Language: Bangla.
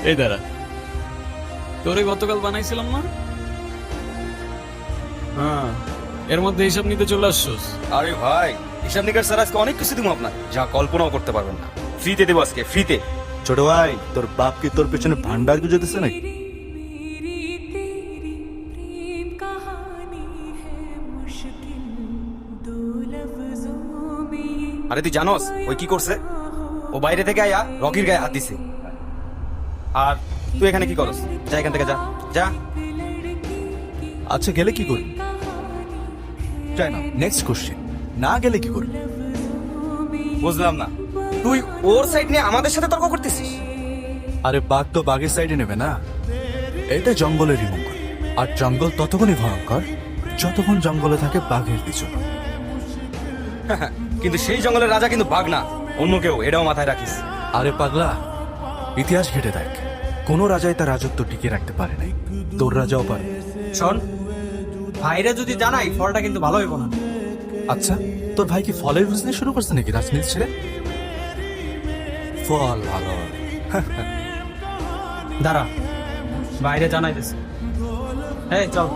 এই দাঁড়া, তোরে গতকাল বানাইছিলাম না? হ্যাঁ, এর মধ্যে হিসাব নিতে চলে আসছোস? আরে ভাই, হিসাব নিকাশ স্যার আজকে অনেক কিছু দিব আপনার, যা কল্পনাও করতে পারবেন না। ফ্রিতে দেবো আজকে, ফ্রিতে। ছোট ভাই, তোর বাপ কি তোর পেছনে ভান্ডার গুজেতেছে নাকি? আরে তুই জানোস ওই কি করছে? ও বাইরে থেকে আয়া রকির গায়ে হাত দিছে। আর তুই এখানে কি করস? যা এখান থেকে, যা যা। আচ্ছা, গেলে কি করবি? চাই না। নেক্সট কোশ্চেন, না গেলে কি করবি? বুঝলাম না, তুই ওর সাইড নিয়ে আমাদের সাথে তর্ক করতেছিস? আরে বাঘ তো বাঘের সাইডে নেবে না, এটা জঙ্গলেরই মঙ্গল। আর জঙ্গল ততক্ষণই ভয়ঙ্কর যতক্ষণ জঙ্গলে থাকে বাঘের পিছনে। কিন্তু সেই জঙ্গলের রাজা কিন্তু বাঘ না, অন্য কেউ, এটাও মাথায় রাখিস। আরে পাগলা, ইতিহাস ঘেটে দেখ, কোনো রাজাই তার রাজত্ব টিকিয়ে রাখতে পারে নাই। তোর রাজাও পারে। শোন, ভাইরে যদি জানাই ফলটা কিন্তু ভালো হইব না। আচ্ছা, তোর ভাই কি ফলের বিজনেস শুরু করছে নাকি রাজনীতি ছেড়ে? ফল ভালো হবে। দাঁড়া, বাইরে জানাইতেছে। এই চল।